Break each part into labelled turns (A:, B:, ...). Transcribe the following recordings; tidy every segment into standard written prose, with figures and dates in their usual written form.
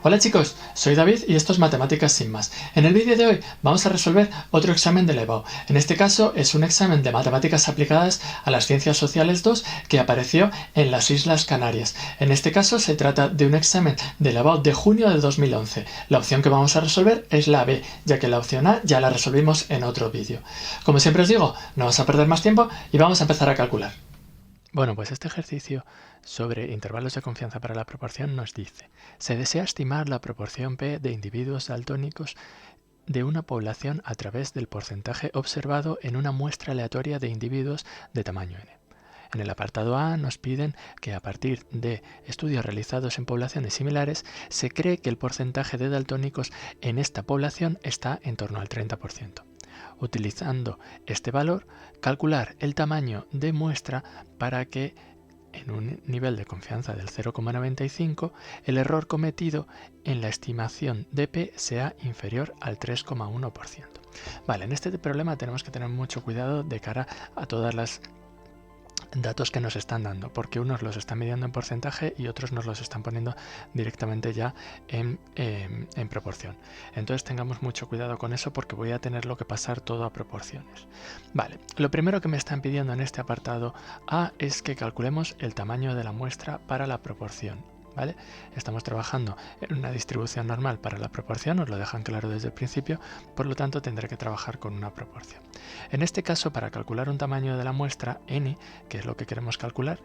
A: Hola chicos, soy David y esto es Matemáticas sin más. En el vídeo de hoy vamos a resolver otro examen del EBAU. En este caso es un examen de Matemáticas aplicadas a las Ciencias Sociales 2 que apareció en las Islas Canarias. En este caso se trata de un examen del EBAU de junio de 2011. La opción que vamos a resolver es la B, ya que la opción A ya la resolvimos en otro vídeo. Como siempre os digo, no vamos a perder más tiempo y vamos a empezar a calcular. Bueno, pues este ejercicio sobre intervalos de confianza para la proporción nos dice: se desea estimar la proporción P de individuos daltónicos de una población a través del porcentaje observado en una muestra aleatoria de individuos de tamaño n. En el apartado A nos piden que a partir de estudios realizados en poblaciones similares se cree que el porcentaje de daltónicos en esta población está en torno al 30%. Utilizando este valor, calcular el tamaño de muestra para que en un nivel de confianza del 0,95 el error cometido en la estimación de P sea inferior al 3,1%. Vale, en este problema tenemos que tener mucho cuidado de cara a todas las datos que nos están dando, porque unos los están midiendo en porcentaje y otros nos los están poniendo directamente ya en proporción. Entonces tengamos mucho cuidado con eso, porque voy a tenerlo que pasar todo a proporciones. Vale, lo primero que me están pidiendo en este apartado A es que calculemos el tamaño de la muestra para la proporción. ¿Vale? Estamos trabajando en una distribución normal para la proporción, os lo dejan claro desde el principio, por lo tanto tendré que trabajar con una proporción. En este caso, para calcular un tamaño de la muestra, n, que es lo que queremos calcular,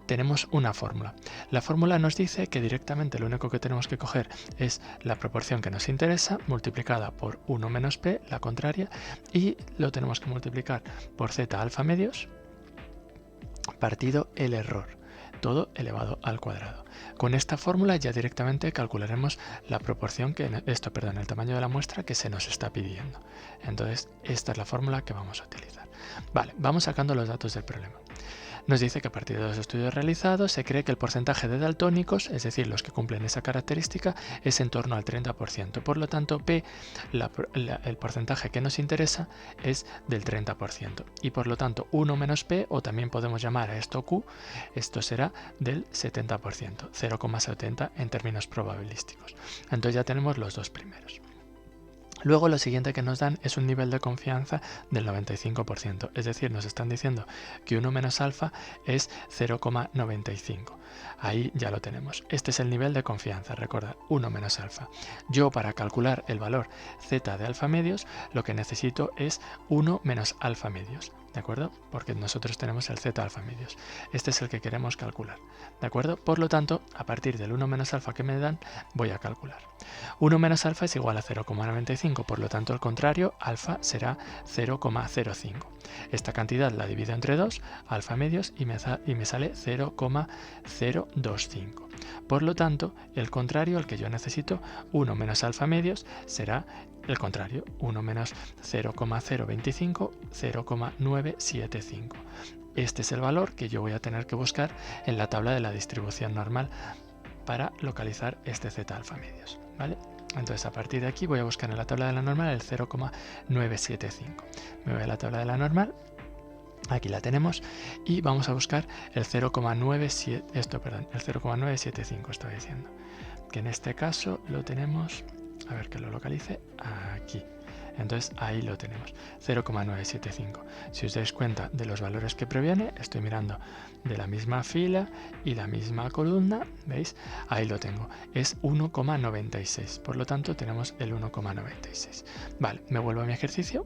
A: tenemos una fórmula. La fórmula nos dice que directamente lo único que tenemos que coger es la proporción que nos interesa, multiplicada por 1 menos p, la contraria, y lo tenemos que multiplicar por z alfa medios, partido el error, todo elevado al cuadrado. Con esta fórmula ya directamente calcularemos la proporción el tamaño de la muestra que se nos está pidiendo. Entonces, esta es la fórmula que vamos a utilizar. Vale, vamos sacando los datos del problema. Nos dice que a partir de los estudios realizados se cree que el porcentaje de daltónicos, es decir, los que cumplen esa característica, es en torno al 30%. Por lo tanto, P, el porcentaje que nos interesa, es del 30%. Y por lo tanto, 1 menos P, o también podemos llamar a esto Q, esto será del 70%, 0,70 en términos probabilísticos. Entonces ya tenemos los dos primeros. Luego lo siguiente que nos dan es un nivel de confianza del 95%, es decir, nos están diciendo que 1 menos alfa es 0,95. Ahí ya lo tenemos. Este es el nivel de confianza, recuerda, 1 menos alfa. Yo, para calcular el valor z de alfa medios, lo que necesito es 1 menos alfa medios, ¿de acuerdo? Porque nosotros tenemos el z alfa medios. Este es el que queremos calcular, ¿de acuerdo? Por lo tanto, a partir del 1 menos alfa que me dan, voy a calcular. 1 menos alfa es igual a 0,95, por lo tanto, al contrario, alfa será 0,05. Esta cantidad la divido entre 2, alfa medios, y me sale 0,025. Por lo tanto, el contrario, el que yo necesito, 1 menos alfa medios, será el contrario, 1 menos 0,025, 0,975. Este es el valor que yo voy a tener que buscar en la tabla de la distribución normal para localizar este z alfa medios, ¿vale? Entonces, a partir de aquí voy a buscar en la tabla de la normal el 0,975. Me voy a la tabla de la normal, aquí la tenemos, y vamos a buscar el 0,975, estaba diciendo. Que en este caso lo tenemos, a ver que lo localice, aquí. Entonces ahí lo tenemos, 0,975. Si os dais cuenta de los valores que proviene, estoy mirando de la misma fila y la misma columna, ¿veis? Ahí lo tengo, es 1,96, por lo tanto tenemos el 1,96. Vale, me vuelvo a mi ejercicio,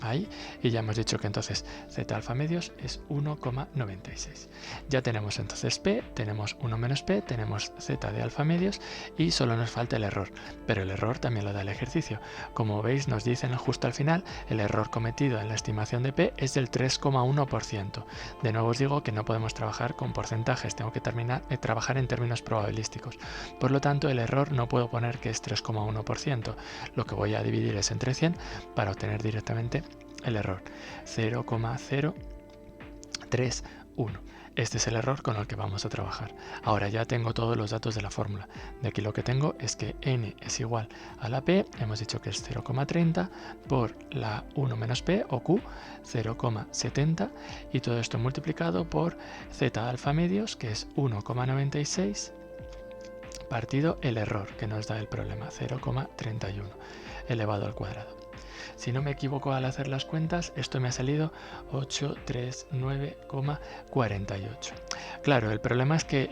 A: ahí, y ya hemos dicho que entonces z alfa medios es 1,96. Ya tenemos entonces P, tenemos 1 menos P, tenemos z de alfa medios, y solo nos falta el error, pero el error también lo da el ejercicio. Como veis, nos dicen justo al final, el error cometido en la estimación de P es del 3,1%. De nuevo os digo que no podemos trabajar con porcentajes, tengo que trabajar en términos probabilísticos. Por lo tanto, el error no puedo poner que es 3,1%, lo que voy a dividir es entre 100 para obtener directamente el error, 0,031. Este es el error con el que vamos a trabajar. Ahora ya tengo todos los datos de la fórmula. De aquí lo que tengo es que n es igual a la p, hemos dicho que es 0,30 por la 1 menos p, o q, 0,70, y todo esto multiplicado por z alfa medios, que es 1,96, partido el error que nos da el problema, 0,31 elevado al cuadrado. Si no me equivoco al hacer las cuentas, esto me ha salido 839,48. Claro, el problema es que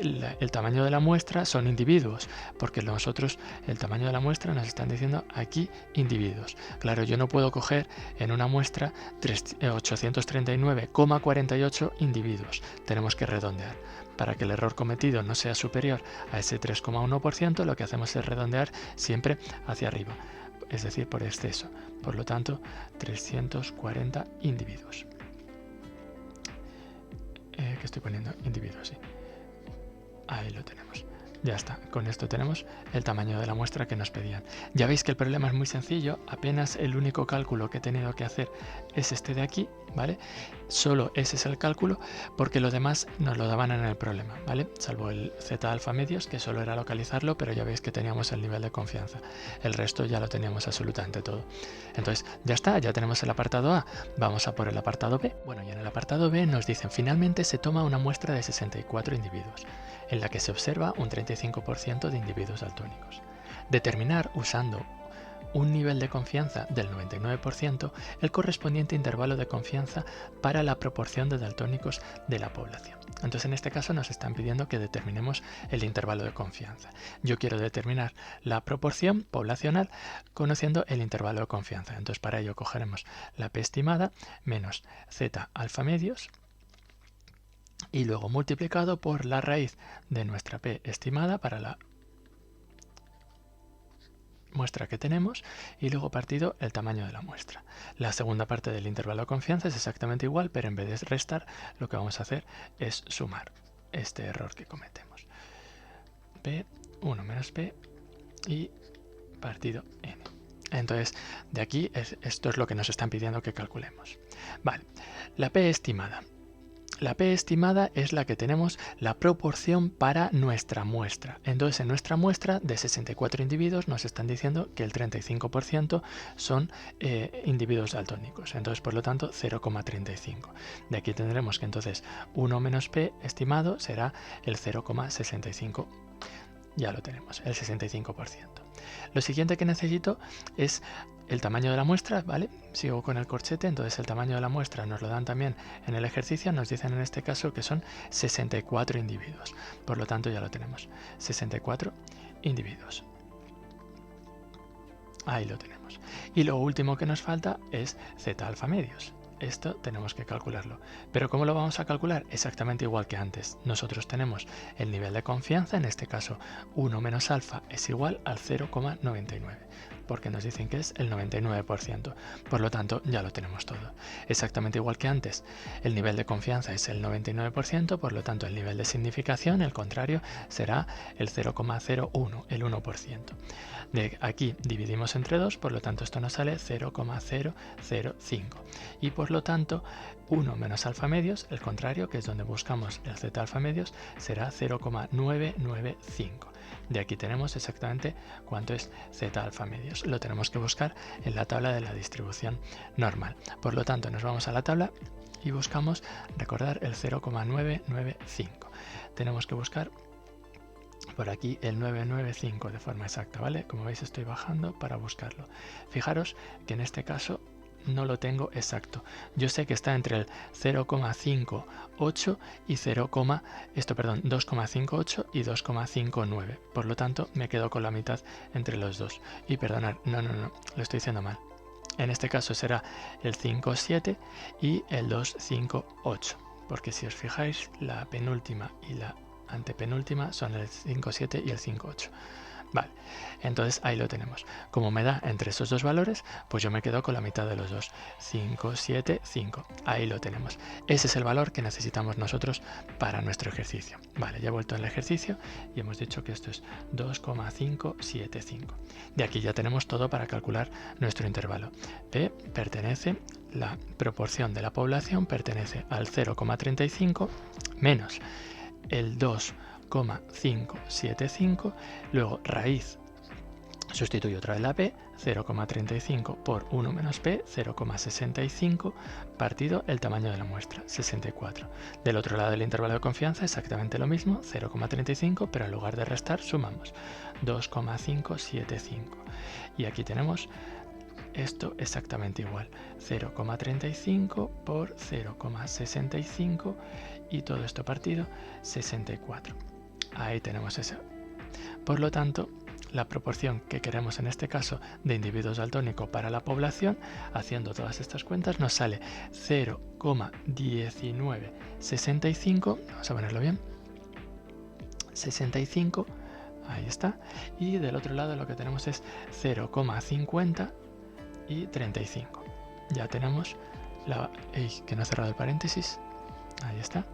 A: el tamaño de la muestra son individuos, porque nosotros el tamaño de la muestra nos están diciendo aquí individuos. Claro, yo no puedo coger en una muestra 839,48 individuos. Tenemos que redondear. Para que el error cometido no sea superior a ese 3,1%, lo que hacemos es redondear siempre hacia arriba, es decir, por exceso. Por lo tanto, 340 individuos. ¿Qué estoy poniendo? Individuos, sí. Ahí lo tenemos. Ya está, con esto tenemos el tamaño de la muestra que nos pedían. Ya veis que el problema es muy sencillo, apenas el único cálculo que he tenido que hacer es este de aquí, ¿vale? Solo ese es el cálculo, porque lo demás nos lo daban en el problema, ¿vale? Salvo el Z alfa medios, que solo era localizarlo, pero ya veis que teníamos el nivel de confianza. El resto ya lo teníamos absolutamente todo. Entonces, ya está, ya tenemos el apartado A. Vamos a por el apartado B. Bueno, y en el apartado B nos dicen, finalmente se toma una muestra de 64 individuos, en la que se observa un 35% de individuos daltónicos. Determinar, usando un nivel de confianza del 99%, el correspondiente intervalo de confianza para la proporción de daltónicos de la población. Entonces, en este caso nos están pidiendo que determinemos el intervalo de confianza. Yo quiero determinar la proporción poblacional conociendo el intervalo de confianza. Entonces, para ello cogeremos la P estimada menos Z alfa medios, y luego multiplicado por la raíz de nuestra P estimada para la muestra que tenemos, y luego partido el tamaño de la muestra. La segunda parte del intervalo de confianza es exactamente igual, pero en vez de restar, lo que vamos a hacer es sumar este error que cometemos. P1 menos P y partido N. Entonces, de aquí esto es lo que nos están pidiendo que calculemos. Vale, la P estimada. La P estimada es la que tenemos la proporción para nuestra muestra. Entonces, en nuestra muestra de 64 individuos nos están diciendo que el 35% son individuos daltónicos. Entonces, por lo tanto, 0,35. De aquí tendremos que entonces 1 menos P estimado será el 0,65. Ya lo tenemos, el 65%. Lo siguiente que necesito es el tamaño de la muestra, ¿vale? Sigo con el corchete, entonces el tamaño de la muestra nos lo dan también en el ejercicio, nos dicen en este caso que son 64 individuos. Por lo tanto ya lo tenemos, 64 individuos. Ahí lo tenemos. Y lo último que nos falta es Z alfa medios. Esto tenemos que calcularlo. ¿Pero cómo lo vamos a calcular? Exactamente igual que antes. Nosotros tenemos el nivel de confianza, en este caso 1 menos alfa es igual al 0,99, porque nos dicen que es el 99%. Por lo tanto, ya lo tenemos todo. Exactamente igual que antes. El nivel de confianza es el 99%, por lo tanto el nivel de significación, el contrario, será el 0,01, el 1%. De aquí dividimos entre 2, por lo tanto esto nos sale 0,005. Y por lo tanto, 1 menos alfa medios, el contrario, que es donde buscamos el Z alfa medios, será 0,995. De aquí tenemos exactamente cuánto es Z alfa medios. Lo tenemos que buscar en la tabla de la distribución normal. Por lo tanto, nos vamos a la tabla y buscamos, recordar, el 0,995. Tenemos que buscar por aquí el 995 de forma exacta, ¿vale? Como veis estoy bajando para buscarlo. Fijaros que en este caso no lo tengo exacto. Yo sé que está entre el 0,58 y 2,58 y 2,59. Por lo tanto, me quedo con la mitad entre los dos. Y perdonad, no, lo estoy diciendo mal. En este caso será el 5,7 y el 2,58. Porque si os fijáis, la penúltima y la antepenúltima son el 5,7 y el 5,8. Vale, entonces ahí lo tenemos. Como me da entre esos dos valores, pues yo me quedo con la mitad de los dos. 5, 7, 5. Ahí lo tenemos. Ese es el valor que necesitamos nosotros para nuestro ejercicio. Vale, ya he vuelto al ejercicio y hemos dicho que esto es 2,575. De aquí ya tenemos todo para calcular nuestro intervalo. P pertenece, la proporción de la población pertenece al 0,35 menos el 2,575, luego raíz Sustituyo otra vez la p, 0,35 por 1 menos p, 0,65 partido el tamaño de la muestra, 64. Del otro lado del intervalo de confianza exactamente lo mismo, 0,35, pero en lugar de restar sumamos 2,575. Y aquí tenemos esto exactamente igual, 0,35 por 0,65 y todo esto partido 64. Ahí tenemos eso. Por lo tanto, la proporción que queremos en este caso de individuos daltónicos para la población, haciendo todas estas cuentas, nos sale 0,1965, vamos a ponerlo bien, 65, ahí está, y del otro lado lo que tenemos es 0,50 y 35. Ya tenemos la... que no he cerrado el paréntesis, ahí está.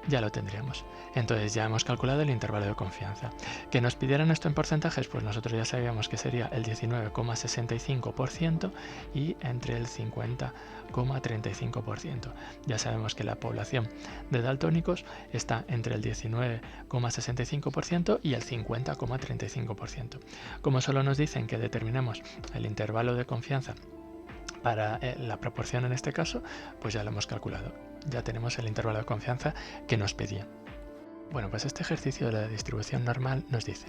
A: Ya lo tendríamos. Entonces ya hemos calculado el intervalo de confianza. ¿Que nos pidieran esto en porcentajes? Pues nosotros ya sabíamos que sería el 19,65% y entre el 50,35%. Ya sabemos que la población de daltónicos está entre el 19,65% y el 50,35%. Como solo nos dicen que determinemos el intervalo de confianza para la proporción en este caso, pues ya lo hemos calculado. Ya tenemos el intervalo de confianza que nos pedía. Bueno, pues este ejercicio de la distribución normal nos dice: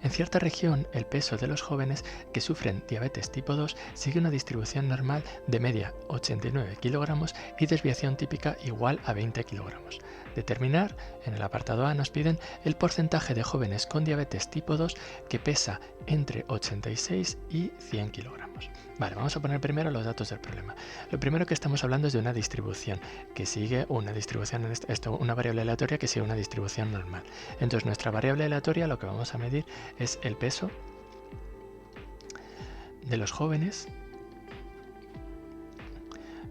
A: en cierta región, el peso de los jóvenes que sufren diabetes tipo 2 sigue una distribución normal de media 89 kilogramos y desviación típica igual a 20 kilogramos. Determinar, en el apartado A nos piden el porcentaje de jóvenes con diabetes tipo 2 que pesa entre 86 y 100 kilogramos. Vale, vamos a poner primero los datos del problema. Lo primero que estamos hablando es de una distribución que sigue una distribución, una variable aleatoria que sigue una distribución normal. Entonces nuestra variable aleatoria lo que vamos a medir es el peso de los jóvenes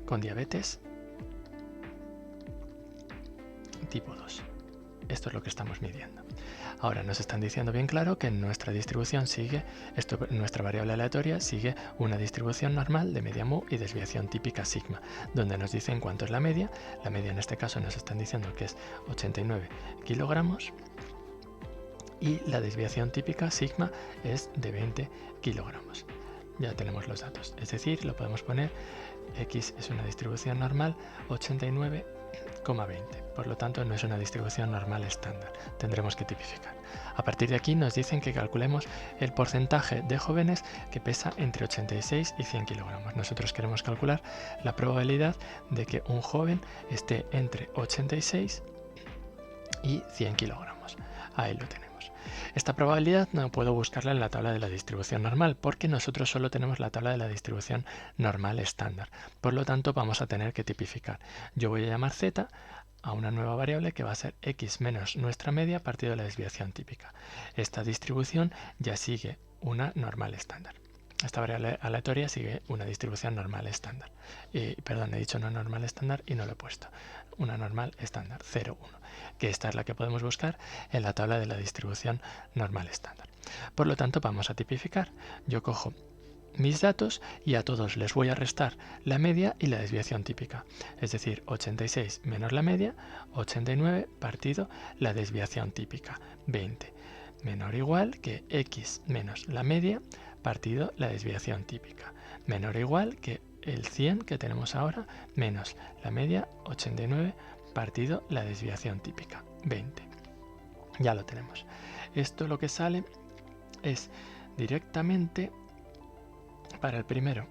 A: con diabetes tipo 2. Esto es lo que estamos midiendo. Ahora nos están diciendo bien claro que nuestra distribución sigue, nuestra variable aleatoria sigue una distribución normal de media mu y desviación típica sigma, donde nos dicen cuánto es la media. La media en este caso nos están diciendo que es 89 kilogramos y la desviación típica sigma es de 20 kilogramos. Ya tenemos los datos, es decir, lo podemos poner, x es una distribución normal 89,20. Por lo tanto, no es una distribución normal estándar. Tendremos que tipificar. A partir de aquí nos dicen que calculemos el porcentaje de jóvenes que pesa entre 86 y 100 kilogramos. Nosotros queremos calcular la probabilidad de que un joven esté entre 86 y 100 kilogramos. Ahí lo tenemos. Esta probabilidad no puedo buscarla en la tabla de la distribución normal porque nosotros solo tenemos la tabla de la distribución normal estándar. Por lo tanto, vamos a tener que tipificar. Yo voy a llamar z a una nueva variable que va a ser x menos nuestra media partido de la desviación típica. Esta distribución ya sigue una normal estándar. Esta variable aleatoria sigue una distribución normal estándar. Perdón, he dicho no normal estándar y no lo he puesto. Una normal estándar, 0,1, que esta es la que podemos buscar en la tabla de la distribución normal estándar. Por lo tanto, vamos a tipificar. Yo cojo mis datos y a todos les voy a restar la media y la desviación típica. Es decir, 86 menos la media, 89 partido la desviación típica, 20. Menor o igual que x menos la media partido la desviación típica. Menor o igual que el 100 que tenemos ahora menos la media 89 partido la desviación típica, 20. Ya lo tenemos. Esto lo que sale es directamente para el primero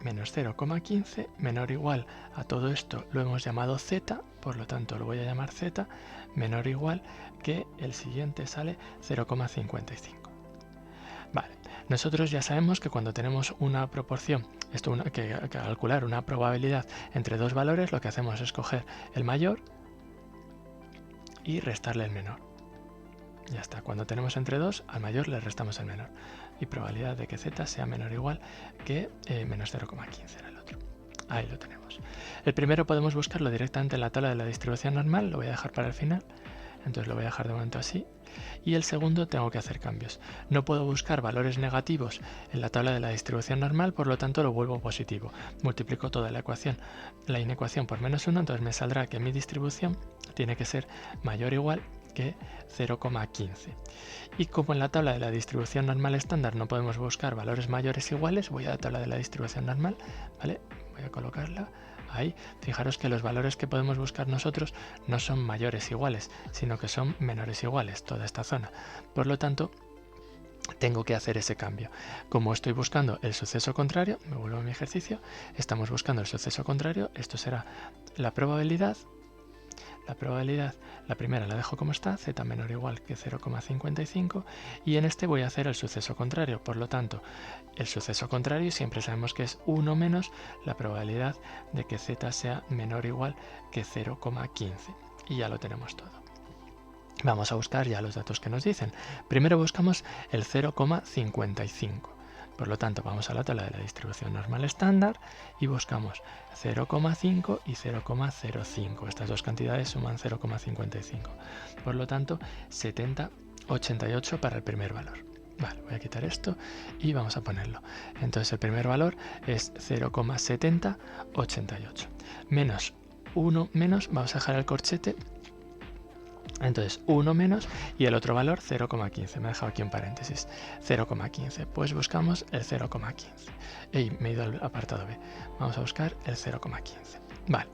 A: menos 0,15 menor o igual a todo esto lo hemos llamado z, por lo tanto lo voy a llamar z, menor o igual que el siguiente sale 0,55. Vale, nosotros ya sabemos que cuando tenemos una proporción, que calcular una probabilidad entre dos valores, lo que hacemos es coger el mayor y restarle el menor. Ya está, cuando tenemos entre dos, al mayor le restamos el menor. Y probabilidad de que z sea menor o igual que menos 0,15 era el otro. Ahí lo tenemos. El primero podemos buscarlo directamente en la tabla de la distribución normal, lo voy a dejar para el final. Entonces lo voy a dejar de momento así. Y el segundo tengo que hacer cambios. No puedo buscar valores negativos en la tabla de la distribución normal, por lo tanto lo vuelvo positivo. Multiplico toda la inecuación por menos 1, entonces me saldrá que mi distribución tiene que ser mayor o igual que 0,15. Y como en la tabla de la distribución normal estándar no podemos buscar valores mayores o iguales, voy a la tabla de la distribución normal, ¿vale? Voy a colocarla ahí. Fijaros que los valores que podemos buscar nosotros no son mayores o iguales, sino que son menores o iguales, toda esta zona. Por lo tanto, tengo que hacer ese cambio. Como estoy buscando el suceso contrario, me vuelvo a mi ejercicio, estamos buscando el suceso contrario, esto será la probabilidad. La primera la dejo como está, z menor o igual que 0,55, y en este voy a hacer el suceso contrario. Por lo tanto, el suceso contrario siempre sabemos que es 1 menos la probabilidad de que z sea menor o igual que 0,15. Y ya lo tenemos todo. Vamos a buscar ya los datos que nos dicen. Primero buscamos el 0,55. Por lo tanto, vamos a la tabla de la distribución normal estándar y buscamos 0,5 y 0,05. Estas dos cantidades suman 0,55. Por lo tanto, 70,88 para el primer valor. Vale, voy a quitar esto y vamos a ponerlo. Entonces, el primer valor es 0,7088. Menos 1 menos, vamos a dejar el corchete. Entonces 1 menos y el otro valor 0,15. Me he dejado aquí un paréntesis. 0,15. Pues buscamos el 0,15. Me he ido al apartado B. Vamos a buscar el 0,15. Vale.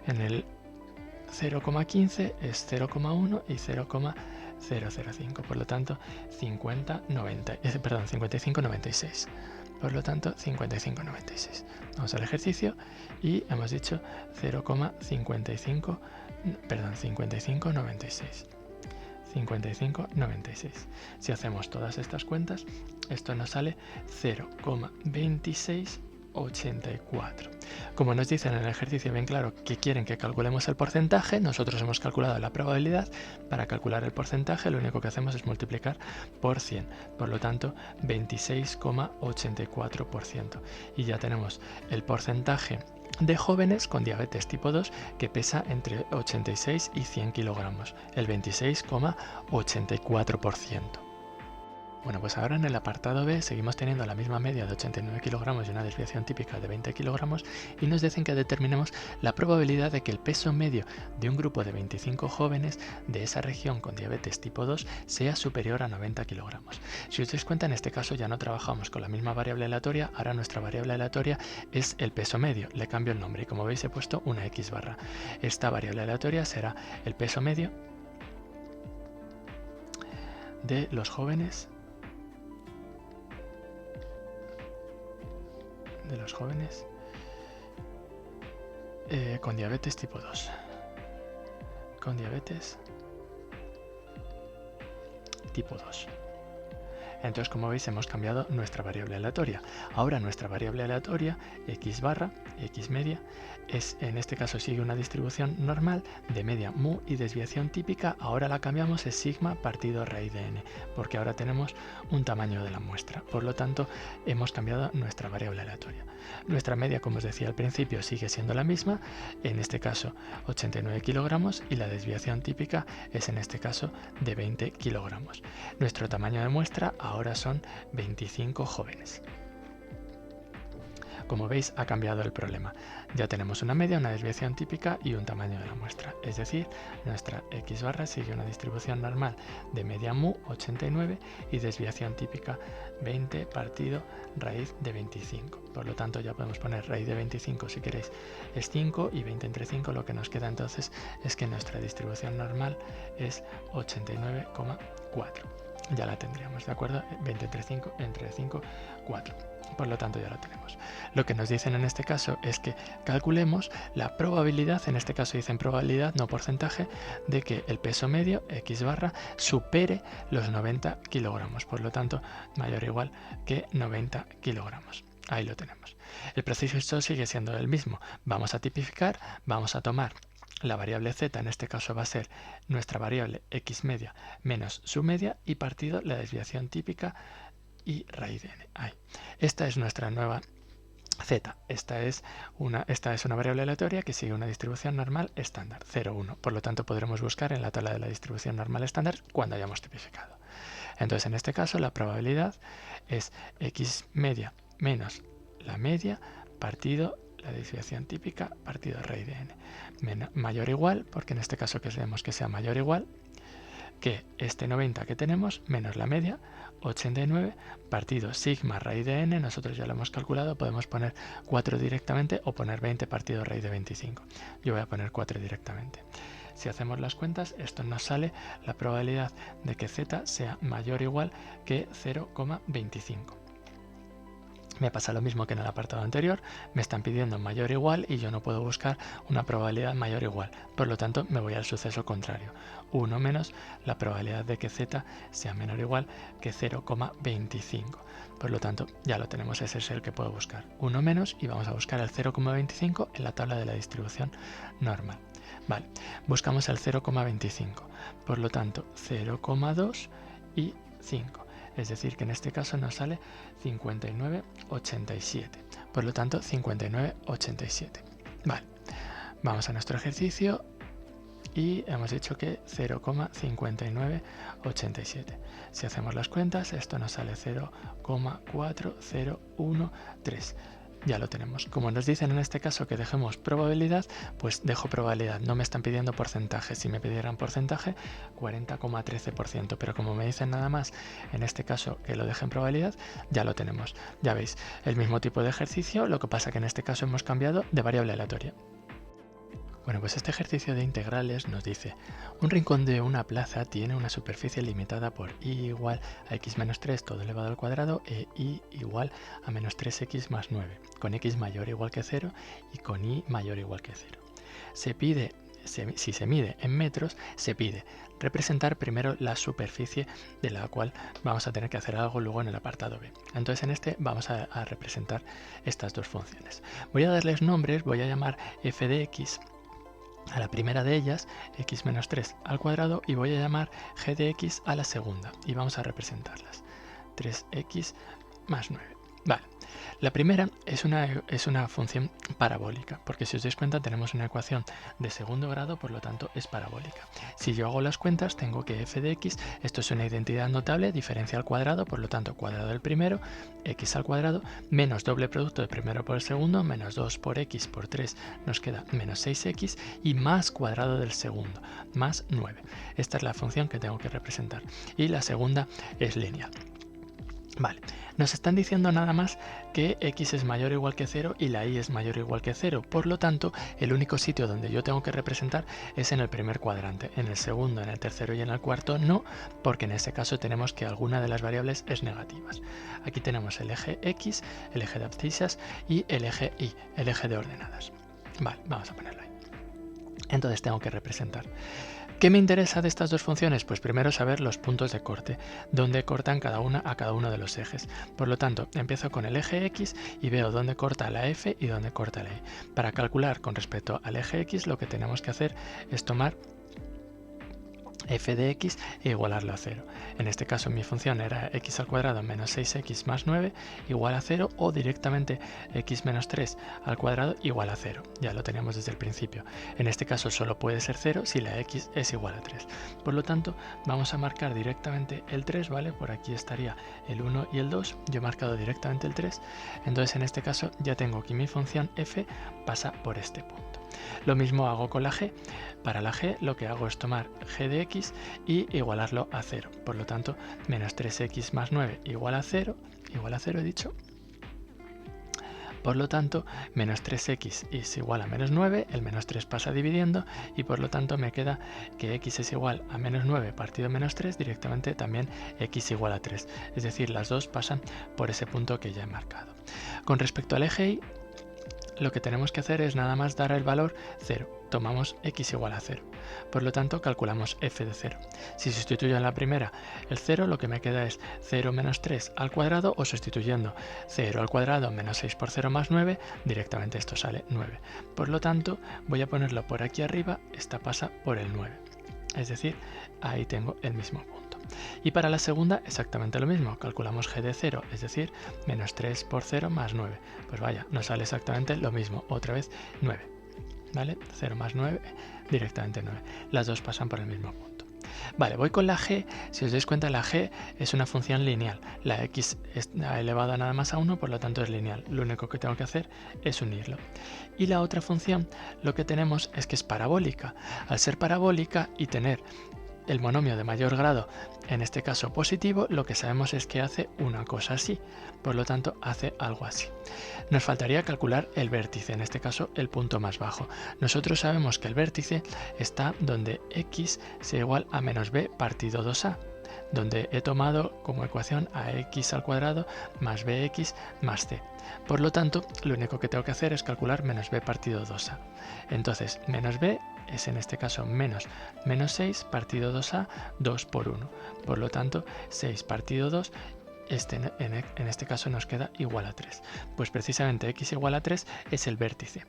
A: En el 0,15 es 0,1 y 0,005. Por lo tanto, 55,96. Por lo tanto, 55,96. Vamos al ejercicio y hemos dicho 55,96. 55,96. Si hacemos todas estas cuentas, esto nos sale 0,2684. Como nos dicen en el ejercicio bien claro que quieren que calculemos el porcentaje, nosotros hemos calculado la probabilidad. Para calcular el porcentaje lo único que hacemos es multiplicar por 100. Por lo tanto, 26,84%. Y ya tenemos el porcentaje de jóvenes con diabetes tipo 2 que pesa entre 86 y 100 kilogramos, el 26,84%. Bueno, pues ahora en el apartado B seguimos teniendo la misma media de 89 kilogramos y una desviación típica de 20 kilogramos y nos dicen que determinemos la probabilidad de que el peso medio de un grupo de 25 jóvenes de esa región con diabetes tipo 2 sea superior a 90 kilogramos. Si os dais cuenta, en este caso ya no trabajamos con la misma variable aleatoria, ahora nuestra variable aleatoria es el peso medio, le cambio el nombre y como veis he puesto una X barra. Esta variable aleatoria será el peso medio de los jóvenes con diabetes tipo 2. Con diabetes tipo 2. Entonces, como veis, hemos cambiado nuestra variable aleatoria. Ahora nuestra variable aleatoria, x barra, x media, en este caso sigue una distribución normal de media mu y desviación típica. Ahora la cambiamos, es sigma partido raíz de n, porque ahora tenemos un tamaño de la muestra. Por lo tanto, hemos cambiado nuestra variable aleatoria. Nuestra media, como os decía al principio, sigue siendo la misma, en este caso 89 kilogramos, y la desviación típica es en este caso de 20 kilogramos. Nuestro tamaño de muestra ahora son 25 jóvenes. Como veis, ha cambiado el problema. Ya tenemos una media, una desviación típica y un tamaño de la muestra. Es decir, nuestra X barra sigue una distribución normal de media mu 89 y desviación típica 20 partido raíz de 25. Por lo tanto, ya podemos poner raíz de 25 si queréis es 5 y 20 entre 5. Lo que nos queda entonces es que nuestra distribución normal es 89,4. Ya la tendríamos, ¿de acuerdo? 20 entre 5, 4. Por lo tanto, ya lo tenemos. Lo que nos dicen en este caso es que calculemos la probabilidad, en este caso dicen probabilidad, no porcentaje, de que el peso medio, X barra, supere los 90 kilogramos. Por lo tanto, mayor o igual que 90 kilogramos. Ahí lo tenemos. El proceso sigue siendo el mismo. Vamos a tipificar, vamos a tomar la variable z, en este caso va a ser nuestra variable x media menos su media y partido la desviación típica y raíz de n. Ahí. Esta es nuestra nueva z. Esta es una variable aleatoria que sigue una distribución normal estándar, 0, 1. Por lo tanto, podremos buscar en la tabla de la distribución normal estándar cuando hayamos tipificado. Entonces, en este caso, la probabilidad es x media menos la media partido la desviación típica partido raíz de n. Mayor o igual, porque en este caso queremos que sea mayor o igual, que este 90 que tenemos menos la media, 89, partido sigma raíz de n, nosotros ya lo hemos calculado, podemos poner 4 directamente o poner 20 partido raíz de 25. Yo voy a poner 4 directamente. Si hacemos las cuentas, esto nos sale la probabilidad de que z sea mayor o igual que 0,25. Me pasa lo mismo que en el apartado anterior, me están pidiendo mayor o igual y yo no puedo buscar una probabilidad mayor o igual, por lo tanto me voy al suceso contrario, 1 menos la probabilidad de que z sea menor o igual que 0,25. Por lo tanto ya lo tenemos, ese es el que puedo buscar, 1 menos, y vamos a buscar el 0,25 en la tabla de la distribución normal. Vale, buscamos el 0,25, por lo tanto 0,2 y 5. Es decir, que en este caso nos sale 59,87. Por lo tanto, 59,87. Vale, vamos a nuestro ejercicio y hemos dicho que 0,5987. Si hacemos las cuentas, esto nos sale 0,4013. Ya lo tenemos. Como nos dicen en este caso que dejemos probabilidad, pues dejo probabilidad. No me están pidiendo porcentaje. Si me pidieran porcentaje, 40,13%. Pero como me dicen nada más, en este caso que lo deje en probabilidad, ya lo tenemos. Ya veis, el mismo tipo de ejercicio, lo que pasa que en este caso hemos cambiado de variable aleatoria. Bueno, pues este ejercicio de integrales nos dice: un rincón de una plaza tiene una superficie limitada por y igual a x menos 3 todo elevado al cuadrado e y igual a menos 3x más 9, con x mayor o igual que 0 y con y mayor o igual que 0. Si se mide en metros, se pide representar primero la superficie de la cual vamos a tener que hacer algo luego en el apartado B. Entonces en este vamos a representar estas dos funciones. Voy a darles nombres, voy a llamar f de x a la primera de ellas, x menos 3 al cuadrado, y voy a llamar g de x a la segunda, y vamos a representarlas. 3x más 9. Vale, la primera es una función parabólica, porque si os dais cuenta tenemos una ecuación de segundo grado, por lo tanto es parabólica. Si yo hago las cuentas, tengo que f de x, esto es una identidad notable, diferencia al cuadrado, por lo tanto cuadrado del primero, x al cuadrado, menos doble producto del primero por el segundo, menos 2 por x por 3 nos queda menos 6x, y más cuadrado del segundo, más 9. Esta es la función que tengo que representar, y la segunda es lineal. Vale, nos están diciendo nada más que x es mayor o igual que 0 y la y es mayor o igual que 0. Por lo tanto, el único sitio donde yo tengo que representar es en el primer cuadrante. En el segundo, en el tercero y en el cuarto no, porque en este caso tenemos que alguna de las variables es negativas. Aquí tenemos el eje x, el eje de abscisas y el eje y, el eje de ordenadas. Vale, vamos a ponerlo ahí. Entonces tengo que representar. ¿Qué me interesa de estas dos funciones? Pues primero saber los puntos de corte, dónde cortan cada una a cada uno de los ejes. Por lo tanto, empiezo con el eje x y veo dónde corta la f y dónde corta la y. Para calcular con respecto al eje x, lo que tenemos que hacer es tomar f de x e igualarlo a 0. En este caso mi función era x al cuadrado menos 6x más 9 igual a 0, o directamente x menos 3 al cuadrado igual a 0. Ya lo teníamos desde el principio. En este caso solo puede ser 0 si la x es igual a 3. Por lo tanto, vamos a marcar directamente el 3, ¿vale? Por aquí estaría el 1 y el 2. Yo he marcado directamente el 3. Entonces en este caso ya tengo que mi función f pasa por este punto. Lo mismo hago con la g. Para la g lo que hago es tomar g de x y igualarlo a 0. Por lo tanto, menos 3x más 9 igual a 0 he dicho. Por lo tanto, menos 3x es igual a menos 9, el menos 3 pasa dividiendo y por lo tanto me queda que x es igual a menos 9 partido menos 3, directamente también x igual a 3. Es decir, las dos pasan por ese punto que ya he marcado. Con respecto al eje y, lo que tenemos que hacer es nada más dar el valor 0. Tomamos x igual a 0. Por lo tanto, calculamos f de 0. Si sustituyo en la primera el 0, lo que me queda es 0 menos 3 al cuadrado, o sustituyendo 0 al cuadrado menos 6 por 0 más 9, directamente esto sale 9. Por lo tanto, voy a ponerlo por aquí arriba, esta pasa por el 9. Es decir, ahí tengo el mismo punto. Y para la segunda exactamente lo mismo, calculamos g de 0, es decir, menos 3 por 0 más 9. Pues vaya, nos sale exactamente lo mismo, otra vez 9. ¿Vale? 0 más 9, directamente 9. Las dos pasan por el mismo punto. Vale, voy con la g. Si os dais cuenta, la g es una función lineal. La x está elevada nada más a 1, por lo tanto es lineal. Lo único que tengo que hacer es unirlo. Y la otra función, lo que tenemos es que es parabólica. Al ser parabólica y tener el monomio de mayor grado, en este caso positivo, lo que sabemos es que hace una cosa así, por lo tanto hace algo así. Nos faltaría calcular el vértice, en este caso el punto más bajo. Nosotros sabemos que el vértice está donde x sea igual a menos b partido 2a, donde he tomado como ecuación a x al cuadrado más bx más c. Por lo tanto, lo único que tengo que hacer es calcular menos b partido 2a. Entonces, menos b es en este caso menos 6 partido 2a, 2 por 1. Por lo tanto, 6 partido 2, en este caso nos queda igual a 3. Pues precisamente x igual a 3 es el vértice.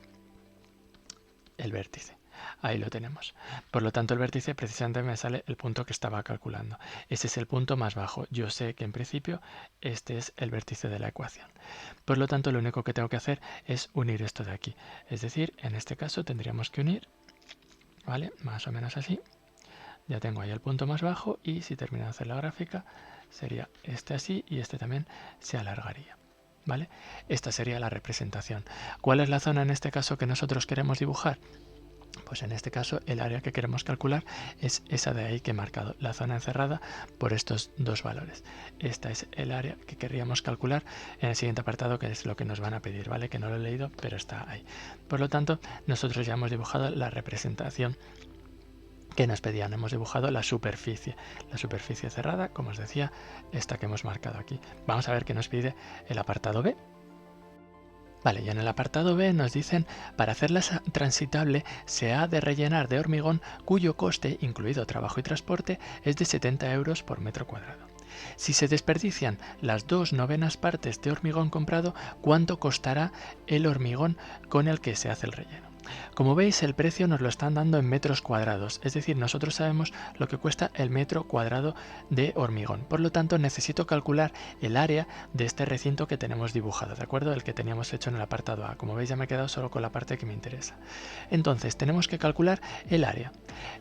A: El vértice. Ahí lo tenemos. Por lo tanto, el vértice precisamente me sale el punto que estaba calculando. Ese es el punto más bajo. Yo sé que en principio este es el vértice de la ecuación. Por lo tanto, lo único que tengo que hacer es unir esto de aquí. Es decir, en este caso tendríamos que unir, ¿vale? Más o menos así. Ya tengo ahí el punto más bajo y si termino de hacer la gráfica sería este así y este también se alargaría. ¿Vale? Esta sería la representación. ¿Cuál es la zona en este caso que nosotros queremos dibujar? Pues en este caso el área que queremos calcular es esa de ahí que he marcado, la zona encerrada por estos dos valores. Esta es el área que querríamos calcular en el siguiente apartado, que es lo que nos van a pedir, ¿vale? Que no lo he leído, pero está ahí. Por lo tanto, nosotros ya hemos dibujado la representación que nos pedían. Hemos dibujado la superficie cerrada, como os decía, esta que hemos marcado aquí. Vamos a ver qué nos pide el apartado B. Vale, y en el apartado B nos dicen, para hacerla transitable se ha de rellenar de hormigón cuyo coste, incluido trabajo y transporte, es de 70 euros por metro cuadrado. Si se desperdician las 2/9 partes de hormigón comprado, ¿cuánto costará el hormigón con el que se hace el relleno? Como veis, el precio nos lo están dando en metros cuadrados, es decir, nosotros sabemos lo que cuesta el metro cuadrado de hormigón. Por lo tanto, necesito calcular el área de este recinto que tenemos dibujado, ¿de acuerdo? El que teníamos hecho en el apartado A. Como veis, ya me he quedado solo con la parte que me interesa. Entonces, tenemos que calcular el área.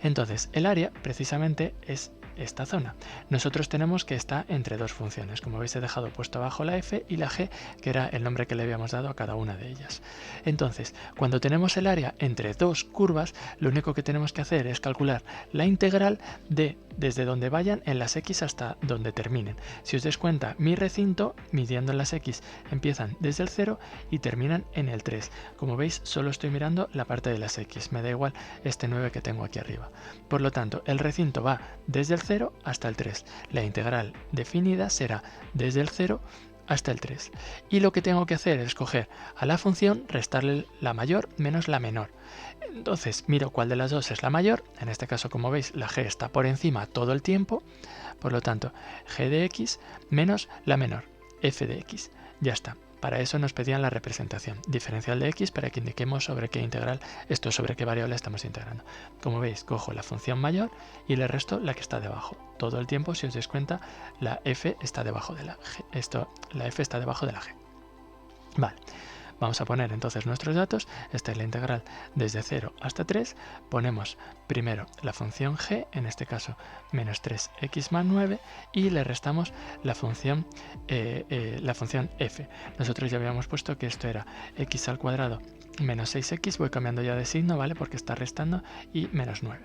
A: Entonces, el área precisamente es esta zona. Nosotros tenemos que está entre dos funciones. Como veis, he dejado puesto abajo la f y la g, que era el nombre que le habíamos dado a cada una de ellas. Entonces, cuando tenemos el área entre dos curvas, lo único que tenemos que hacer es calcular la integral de desde donde vayan en las x hasta donde terminen. Si os dais cuenta, mi recinto, midiendo en las x, empiezan desde el 0 y terminan en el 3. Como veis, solo estoy mirando la parte de las x, me da igual este 9 que tengo aquí arriba. Por lo tanto, el recinto va desde el 0 hasta el 3. La integral definida será desde el 0 hasta el 3. Y lo que tengo que hacer es coger a la función, restarle la mayor menos la menor. Entonces miro cuál de las dos es la mayor. En este caso, como veis, la g está por encima todo el tiempo. Por lo tanto, g de x menos la menor, f de x. Ya está. Para eso nos pedían la representación diferencial de x para que indiquemos sobre qué integral, esto sobre qué variable estamos integrando. Como veis, cojo la función mayor y le resto la que está debajo. Todo el tiempo, si os dais cuenta, la f está debajo de la g. La f está debajo de la g. Vale. Vamos a poner entonces nuestros datos. Esta es la integral desde 0 hasta 3. Ponemos primero la función g, en este caso menos 3x más 9, y le restamos la función f. Nosotros ya habíamos puesto que esto era x al cuadrado menos 6x. Voy cambiando ya de signo, ¿vale? Porque está restando, y menos 9.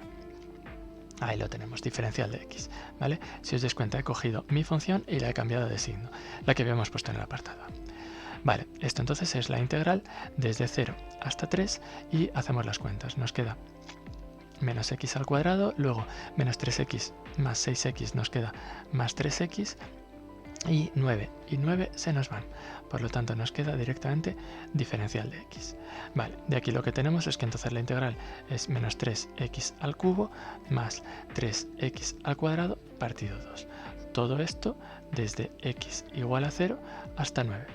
A: Ahí lo tenemos, diferencial de x, ¿vale? Si os dais cuenta, he cogido mi función y la he cambiado de signo, la que habíamos puesto en el apartado A. Vale, esto entonces es la integral desde 0 hasta 3 y hacemos las cuentas. Nos queda menos x al cuadrado, luego menos 3x más 6x nos queda más 3x y 9 se nos van. Por lo tanto, nos queda directamente diferencial de x. Vale, de aquí lo que tenemos es que entonces la integral es menos 3x al cubo más 3x al cuadrado partido 2. Todo esto desde x igual a 0 hasta 9.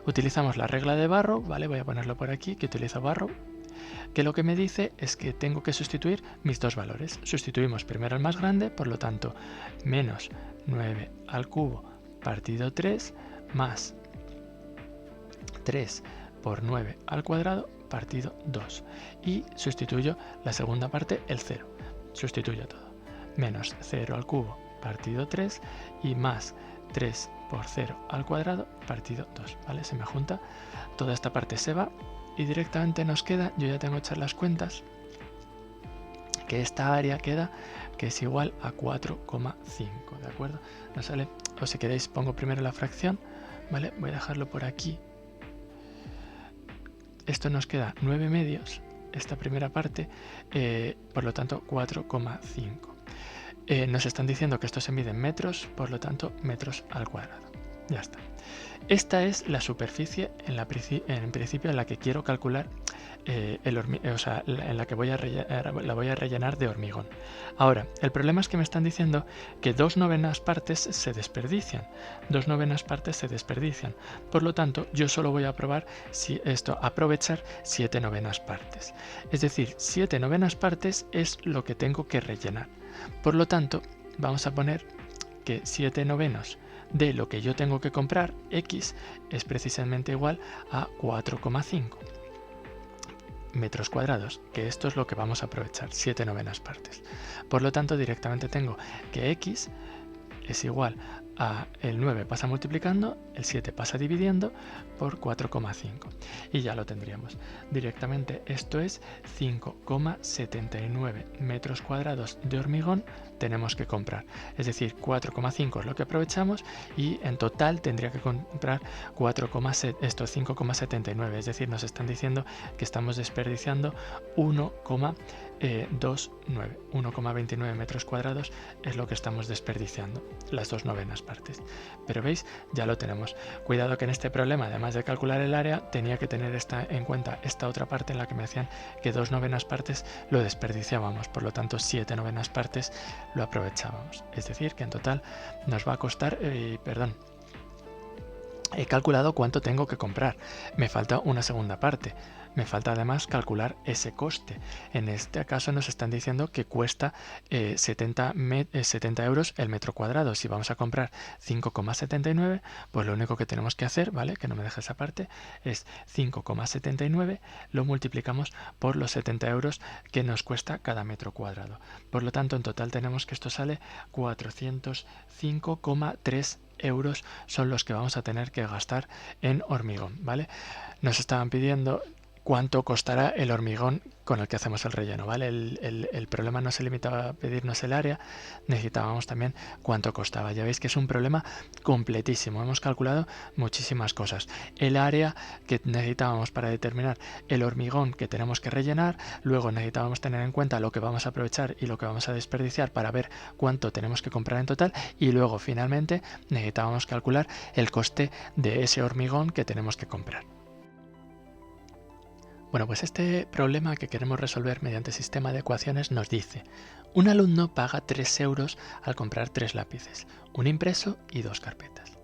A: Utilizamos la regla de Barrow, ¿vale? Voy a ponerlo por aquí, que utilizo Barrow, que lo que me dice es que tengo que sustituir mis dos valores. Sustituimos primero el más grande, por lo tanto, menos 9 al cubo partido 3 más 3 por 9 al cuadrado partido 2. Y sustituyo la segunda parte, el 0. Sustituyo todo. Menos 0 al cubo partido 3 y más 3 por 0 al cuadrado partido 2, ¿vale? Se me junta, toda esta parte se va y directamente nos queda, yo ya tengo hechas las cuentas, que esta área queda que es igual a 4,5, ¿de acuerdo? Nos sale, o si queréis pongo primero la fracción, ¿vale? Voy a dejarlo por aquí. Esto nos queda 9 medios, esta primera parte, por lo tanto 4,5. Nos están diciendo que esto se mide en metros, por lo tanto metros al cuadrado. Ya está. Esta es la superficie en principio en la que quiero calcular en la que la voy a rellenar de hormigón. Ahora, el problema es que me están diciendo que 2/9 partes se desperdician. 2/9 partes se desperdician. Por lo tanto, yo solo voy a aprovechar 7/9 partes. Es decir, 7/9 partes es lo que tengo que rellenar. Por lo tanto, vamos a poner que 7/9 de lo que yo tengo que comprar, X, es precisamente igual a 4,5 metros cuadrados, que esto es lo que vamos a aprovechar, 7/9 partes. Por lo tanto, directamente tengo que X es igual a el 9 pasa multiplicando, el 7 pasa dividiendo por 4,5 y ya lo tendríamos. Directamente esto es 5,79 metros cuadrados de hormigón tenemos que comprar. Es decir, 4,5 es lo que aprovechamos y en total tendría que comprar 5,79. Es decir, nos están diciendo que estamos desperdiciando 1,29 metros cuadrados es lo que estamos desperdiciando, las 2/9 partes. Pero veis, ya lo tenemos. Cuidado que en este problema, además de calcular el área, tenía que tener en cuenta esta otra parte en la que me decían que 2/9 partes lo desperdiciábamos, por lo tanto 7/9 partes lo aprovechábamos. Es decir, que en total nos va a costar, he calculado cuánto tengo que comprar. Me falta una segunda parte. Me falta además calcular ese coste. En este caso nos están diciendo que cuesta 70 euros el metro cuadrado. Si vamos a comprar 5,79, pues lo único que tenemos que hacer, ¿vale? Que no me deje esa parte, es 5,79, lo multiplicamos por los 70 euros que nos cuesta cada metro cuadrado. Por lo tanto, en total tenemos que esto sale 405,3 euros son los que vamos a tener que gastar en hormigón, ¿vale? Nos estaban pidiendo cuánto costará el hormigón con el que hacemos el relleno, ¿vale? El problema no se limitaba a pedirnos el área, necesitábamos también cuánto costaba. Ya veis que es un problema completísimo, hemos calculado muchísimas cosas. El área que necesitábamos para determinar el hormigón que tenemos que rellenar, luego necesitábamos tener en cuenta lo que vamos a aprovechar y lo que vamos a desperdiciar para ver cuánto tenemos que comprar en total y luego finalmente necesitábamos calcular el coste de ese hormigón que tenemos que comprar. Bueno, pues este problema que queremos resolver mediante sistema de ecuaciones nos dice: un alumno paga 3 euros al comprar 3 lápices, un impreso y 2 carpetas.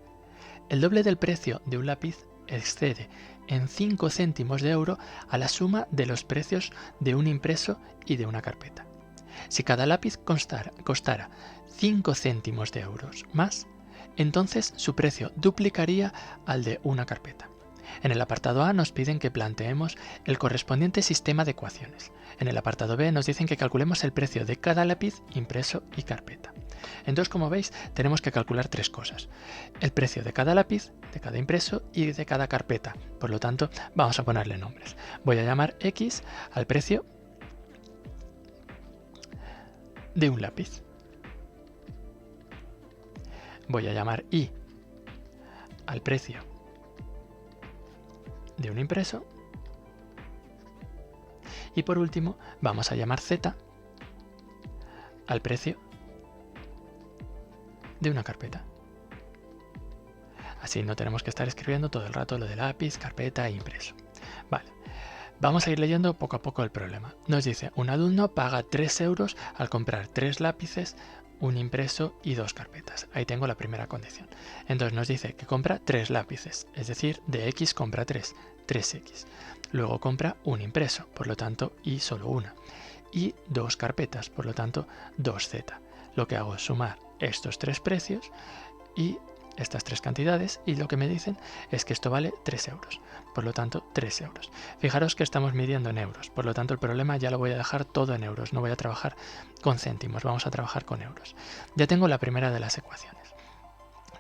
A: El doble del precio de un lápiz excede en 5 céntimos de euro a la suma de los precios de un impreso y de una carpeta. Si cada lápiz costara 5 céntimos de euros más, entonces su precio duplicaría al de una carpeta. En el apartado A nos piden que planteemos el correspondiente sistema de ecuaciones. En el apartado B nos dicen que calculemos el precio de cada lápiz, impreso y carpeta. Entonces, como veis, tenemos que calcular 3 cosas: el precio de cada lápiz, de cada impreso y de cada carpeta. Por lo tanto, vamos a ponerle nombres. Voy a llamar X al precio de un lápiz. Voy a llamar Y al precio de un impreso y por último vamos a llamar Z al precio de una carpeta. Así no tenemos que estar escribiendo todo el rato lo de lápiz, carpeta e impreso. Vale, vamos a ir leyendo poco a poco el problema. Nos dice: un alumno paga 3 euros al comprar 3 lápices, un impreso y 2 carpetas. Ahí tengo la primera condición. Entonces nos dice que compra 3 lápices, es decir, de X compra 3X. Luego compra un impreso, por lo tanto, Y solo una. Y 2 carpetas, por lo tanto, 2Z. Lo que hago es sumar estos 3 precios y estas 3 cantidades, y lo que me dicen es que esto vale 3 euros. Por lo tanto, 3 euros. Fijaros que estamos midiendo en euros, por lo tanto el problema ya lo voy a dejar todo en euros, no voy a trabajar con céntimos, vamos a trabajar con euros. Ya tengo la primera de las ecuaciones.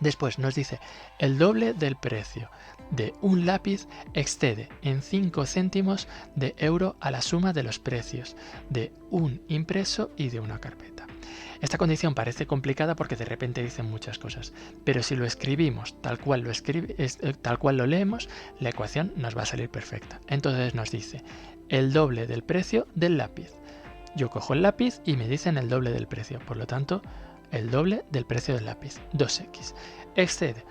A: Después nos dice, el doble del precio de un lápiz excede en 5 céntimos de euro a la suma de los precios de un impreso y de una carpeta. Esta condición parece complicada porque de repente dicen muchas cosas, pero si lo escribimos tal cual lo leemos, la ecuación nos va a salir perfecta. Entonces nos dice, el doble del precio del lápiz. Yo cojo el lápiz y me dicen el doble del precio, por lo tanto, el doble del precio del lápiz, 2x. Excede.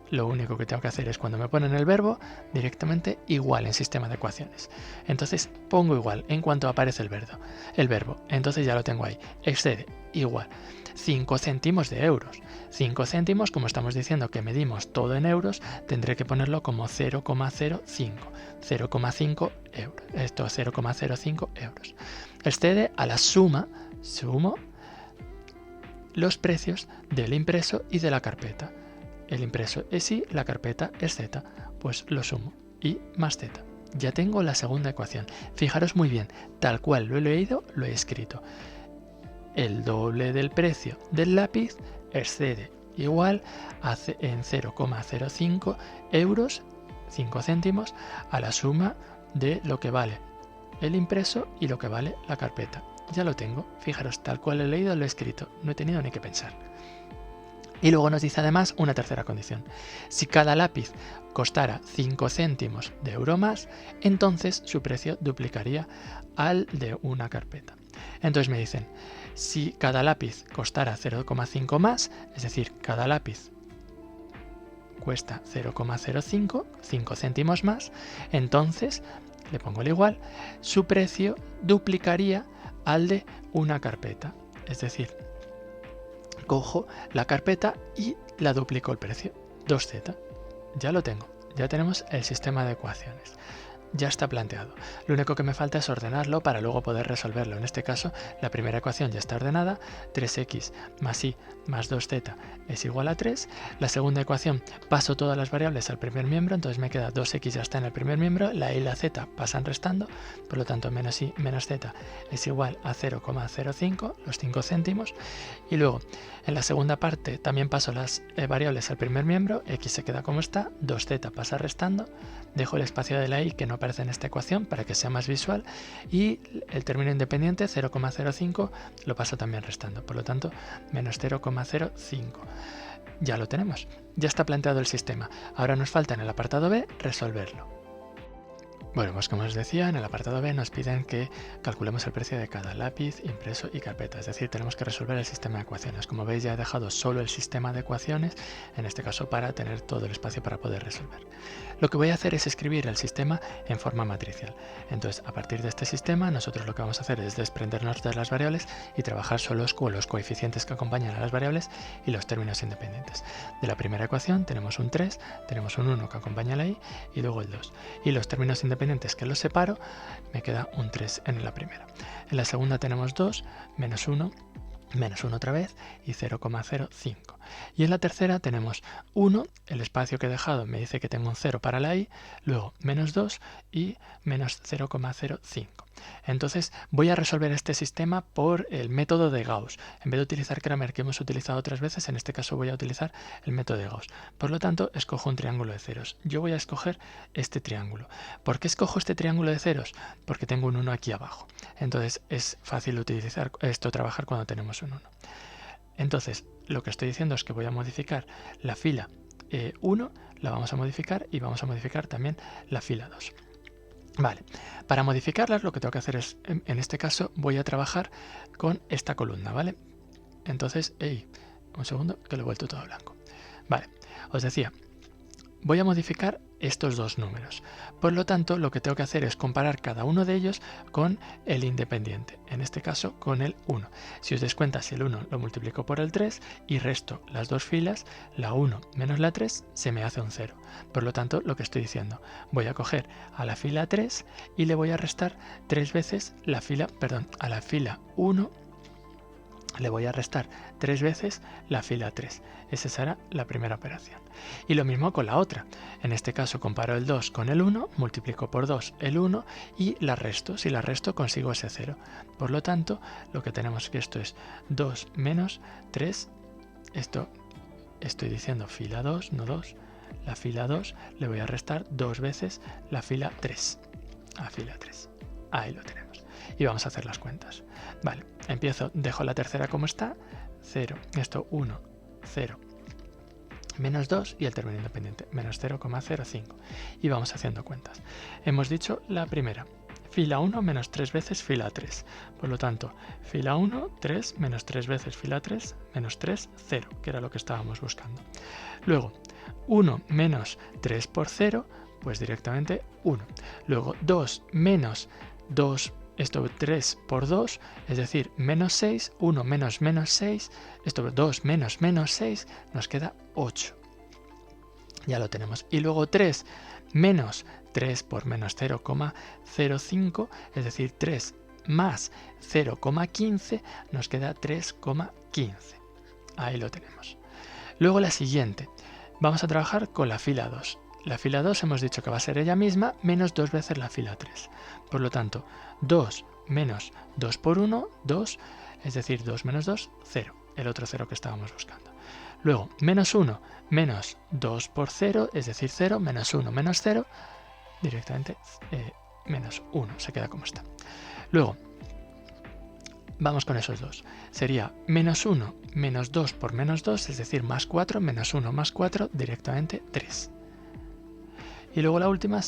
A: Lo único que tengo que hacer es cuando me ponen el verbo, directamente igual en sistema de ecuaciones. Entonces pongo igual en cuanto aparece el verbo. Entonces ya lo tengo ahí. Excede igual 5 céntimos de euros. 5 céntimos, como estamos diciendo que medimos todo en euros, tendré que ponerlo como 0,05. 0,5 euros. Esto es 0,05 euros. Excede a la sumo los precios del impreso y de la carpeta. El impreso es Y, la carpeta es Z, pues lo sumo, Y más Z. Ya tengo la segunda ecuación. Fijaros muy bien, tal cual lo he leído, lo he escrito. El doble del precio del lápiz excede igual en 0,05 euros, 5 céntimos, a la suma de lo que vale el impreso y lo que vale la carpeta. Ya lo tengo, fijaros, tal cual he leído, lo he escrito, no he tenido ni que pensar. Y luego nos dice además una tercera condición. Si cada lápiz costara 5 céntimos de euro más, entonces su precio duplicaría al de una carpeta. Entonces me dicen, si cada lápiz costara 0,5 más, es decir, cada lápiz cuesta 0,05, 5 céntimos más, entonces, le pongo el igual, su precio duplicaría al de una carpeta. Es decir, cojo la carpeta y la duplico el precio, 2z. Ya lo tengo, ya tenemos el sistema de ecuaciones. Ya está planteado. Lo único que me falta es ordenarlo para luego poder resolverlo. En este caso, la primera ecuación ya está ordenada, 3x más y más 2z es igual a 3. La segunda ecuación, paso todas las variables al primer miembro, entonces me queda 2x ya está en el primer miembro, la y y la z pasan restando, por lo tanto menos y menos z es igual a 0,05, los 5 céntimos. Y luego, en la segunda parte, también paso las variables al primer miembro, x se queda como está, 2z pasa restando, dejo el espacio de la y que no aparece en esta ecuación para que sea más visual, y el término independiente 0,05 lo paso también restando, por lo tanto menos 0,05. Ya lo tenemos, ya está planteado el sistema. Ahora nos falta en el apartado B resolverlo. Bueno, pues como os decía, en el apartado B nos piden que calculemos el precio de cada lápiz, impreso y carpeta, es decir, tenemos que resolver el sistema de ecuaciones. Como veis, ya he dejado solo el sistema de ecuaciones, en este caso para tener todo el espacio para poder resolver. Lo que voy a hacer es escribir el sistema en forma matricial. Entonces, a partir de este sistema, nosotros lo que vamos a hacer es desprendernos de las variables y trabajar solo con los coeficientes que acompañan a las variables y los términos independientes. De la primera ecuación tenemos un 3, tenemos un 1 que acompaña a la y luego el 2. Y los términos independientes que los separo, me queda un 3 en la primera. En la segunda tenemos 2, menos 1 otra vez y 0,05. Y en la tercera tenemos 1, el espacio que he dejado me dice que tengo un 0 para la y, luego menos 2 y menos 0,05. Entonces voy a resolver este sistema por el método de Gauss. En vez de utilizar Cramer, que hemos utilizado otras veces, en este caso voy a utilizar el método de Gauss. Por lo tanto, escojo un triángulo de ceros. Yo voy a escoger este triángulo. ¿Por qué escojo este triángulo de ceros? Porque tengo un 1 aquí abajo. Entonces es fácil utilizar esto, trabajar cuando tenemos un 1. Entonces, lo que estoy diciendo es que voy a modificar la fila 1, la vamos a modificar y vamos a modificar también la fila 2. Vale, para modificarlas lo que tengo que hacer es, en este caso, voy a trabajar con esta columna, ¿vale? Entonces, un segundo, que lo he vuelto todo blanco. Vale, os decía, voy a modificar estos dos números. Por lo tanto, lo que tengo que hacer es comparar cada uno de ellos con el independiente, en este caso con el 1. Si os dais cuenta, si el 1 lo multiplico por el 3 y resto las dos filas, la 1 menos la 3 se me hace un 0. Por lo tanto, lo que estoy diciendo, voy a coger a la fila 3 y le voy a restar 3 veces a la fila 1 le voy a restar 3 veces la fila 3. Esa será la primera operación. Y lo mismo con la otra. En este caso comparo el 2 con el 1, multiplico por 2 el 1 y la resto. Si la resto consigo ese 0. Por lo tanto, lo que tenemos que esto es 2 menos 3. Esto estoy diciendo fila 2, no 2. La fila 2 le voy a restar 2 veces la fila 3. A fila 3. Ahí lo tenemos. Y vamos a hacer las cuentas. Vale, empiezo, dejo la tercera como está. 0, esto 1, 0, menos 2 y el término independiente, menos 0,05. Y vamos haciendo cuentas. Hemos dicho la primera. Fila 1 menos 3 veces fila 3. Por lo tanto, fila 1, 3, menos 3 veces fila 3, menos 3, 0, que era lo que estábamos buscando. Luego, 1 menos 3 por 0, pues directamente 1. Luego, 2 menos 2, esto 3 por 2, es decir, menos 6, 1 menos menos 6, esto 2 menos menos 6, nos queda 8. Ya lo tenemos. Y luego 3 menos 3 por menos 0,05, es decir, 3 más 0,15, nos queda 3,15. Ahí lo tenemos. Luego la siguiente. Vamos a trabajar con la fila 2. La fila 2 hemos dicho que va a ser ella misma menos 2 veces la fila 3. Por lo tanto, 2 menos 2 por 1, 2, es decir, 2 menos 2, 0. El otro 0 que estábamos buscando. Luego, menos 1 menos 2 por 0, es decir, 0, menos 1 menos 0, directamente menos 1, se queda como está. Luego, vamos con esos dos. Sería menos 1 menos 2 por menos 2, es decir, más 4, menos 1 más 4, directamente 3. Y luego la última,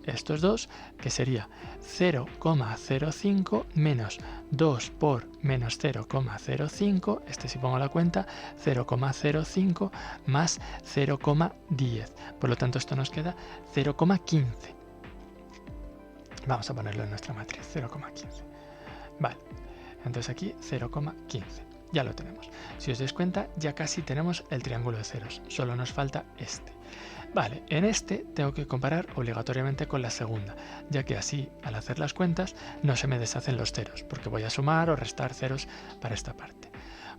A: estos dos, que sería 0,05 menos 2 por menos 0,05, si pongo la cuenta, 0,05 más 0,10. Por lo tanto, esto nos queda 0,15. Vamos a ponerlo en nuestra matriz, 0,15. Vale, entonces aquí 0,15. Ya lo tenemos. Si os dais cuenta, ya casi tenemos el triángulo de ceros. Solo nos falta este. Vale, en este tengo que comparar obligatoriamente con la segunda, ya que así, al hacer las cuentas, no se me deshacen los ceros, porque voy a sumar o restar ceros para esta parte.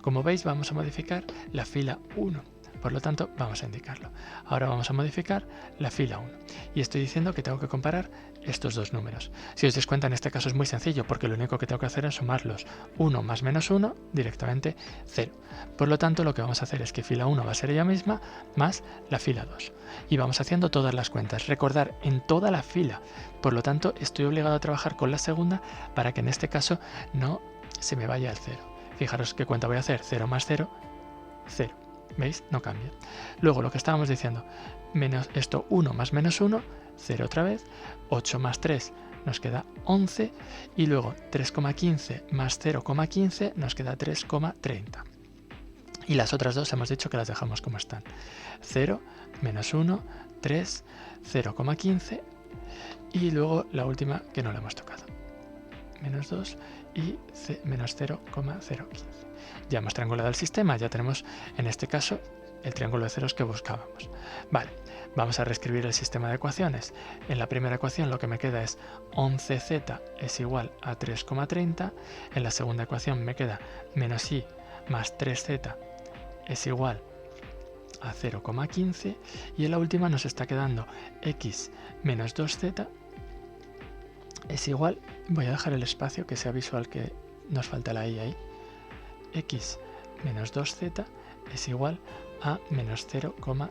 A: Como veis, vamos a modificar la fila 1. Por lo tanto, vamos a indicarlo. Ahora vamos a modificar la fila 1. Y estoy diciendo que tengo que comparar estos dos números. Si os dais cuenta, en este caso es muy sencillo, porque lo único que tengo que hacer es sumarlos. 1 más menos 1, directamente 0. Por lo tanto, lo que vamos a hacer es que fila 1 va a ser ella misma, más la fila 2. Y vamos haciendo todas las cuentas. Recordar, en toda la fila. Por lo tanto, estoy obligado a trabajar con la segunda para que en este caso no se me vaya el 0. Fijaros qué cuenta voy a hacer. 0 más 0, 0. ¿Veis? No cambia. Luego lo que estábamos diciendo, menos esto 1 más menos 1, 0 otra vez, 8 más 3 nos queda 11 y luego 3,15 más 0,15 nos queda 3,30. Y las otras dos hemos dicho que las dejamos como están. 0, menos 1, 3, 0,15 y luego la última que no la hemos tocado. Menos 2 y menos 0,015. Ya hemos triangulado el sistema, ya tenemos en este caso el triángulo de ceros que buscábamos. Vale, vamos a reescribir el sistema de ecuaciones. En la primera ecuación lo que me queda es 11z es igual a 3,30. En la segunda ecuación me queda menos y más 3z es igual a 0,15. Y en la última nos está quedando x menos 2z es igual, voy a dejar el espacio que sea visual, que nos falta la i ahí, x menos 2z es igual a menos 0,05.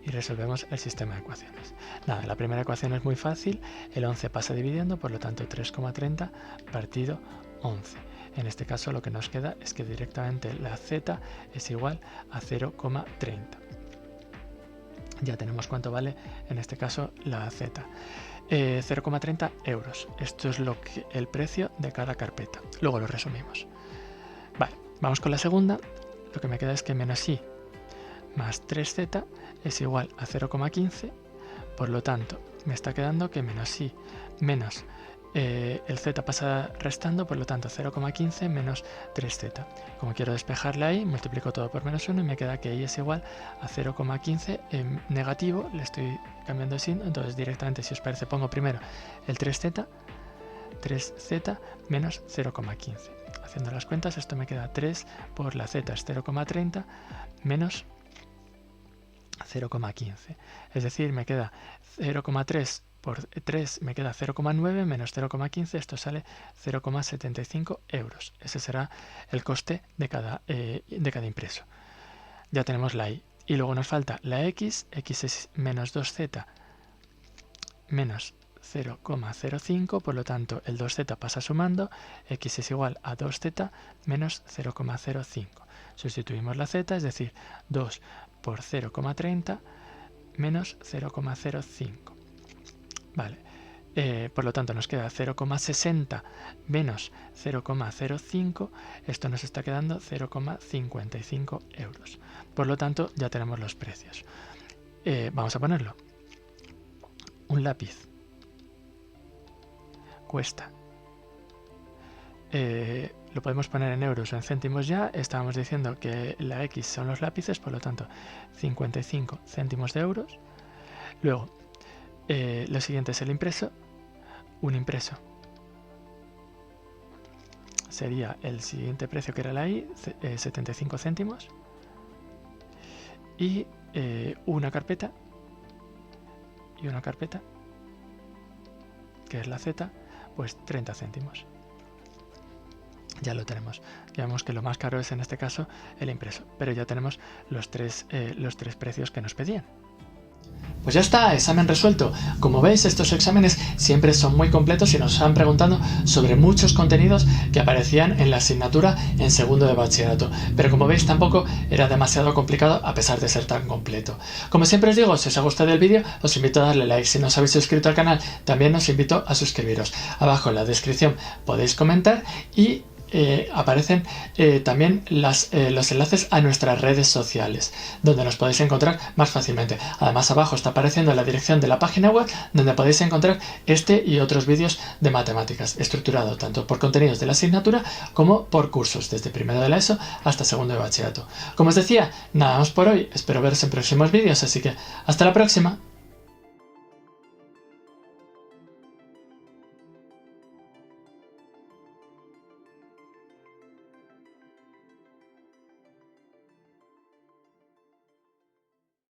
A: Y resolvemos el sistema de ecuaciones. Nada, la primera ecuación es muy fácil, el 11 pasa dividiendo, por lo tanto 3,30 partido 11. En este caso lo que nos queda es que directamente la z es igual a 0,30. Ya tenemos cuánto vale en este caso la z. 0,30 euros. Esto es el precio de cada carpeta. Luego lo resumimos. Vale, vamos con la segunda. Lo que me queda es que menos i más 3z es igual a 0,15. Por lo tanto, me está quedando que menos i menos el z pasa restando, por lo tanto 0,15 menos 3z. Como quiero despejarle ahí, multiplico todo por menos 1 y me queda que i es igual a 0,15 en negativo, le estoy cambiando de signo, entonces directamente, si os parece, pongo primero el 3z menos 0,15. Haciendo las cuentas, esto me queda 3 por la z es 0,30 menos 0,15. Es decir, me queda 0,3 por 3 me queda 0,9 menos 0,15, esto sale 0,75 euros. Ese será el coste de cada impreso. ya tenemos la y. Y luego nos falta la x es menos 2z menos 0,05, por lo tanto el 2z pasa sumando, x es igual a 2z menos 0,05. Sustituimos la z, es decir, 2 por 0,30 menos 0,05. Vale, por lo tanto nos queda 0,60 menos 0,05, esto nos está quedando 0,55 euros. Por lo tanto, ya tenemos los precios. Vamos a ponerlo. Un lápiz cuesta, lo podemos poner en euros o en céntimos ya, estábamos diciendo que la X son los lápices, por lo tanto 55 céntimos de euros. Luego, lo siguiente es el impreso. Un impreso sería el siguiente precio que era la I, 75 céntimos. Y una carpeta, que es la Z, pues 30 céntimos. Ya lo tenemos. Ya vemos que lo más caro es en este caso el impreso, pero ya tenemos los tres precios que nos pedían. Pues ya está, examen resuelto. Como veis, estos exámenes siempre son muy completos y nos están preguntando sobre muchos contenidos que aparecían en la asignatura en segundo de bachillerato. Pero como veis, tampoco era demasiado complicado a pesar de ser tan completo. Como siempre os digo, si os ha gustado el vídeo, os invito a darle like. Si no os habéis suscrito al canal, también os invito a suscribiros. Abajo en la descripción podéis comentar y aparecen también los enlaces a nuestras redes sociales, donde nos podéis encontrar más fácilmente. Además, abajo está apareciendo la dirección de la página web, donde podéis encontrar este y otros vídeos de matemáticas, estructurado tanto por contenidos de la asignatura como por cursos, desde primero de la ESO hasta segundo de bachillerato. Como os decía, nada más por hoy, espero veros en próximos vídeos, así que hasta la próxima.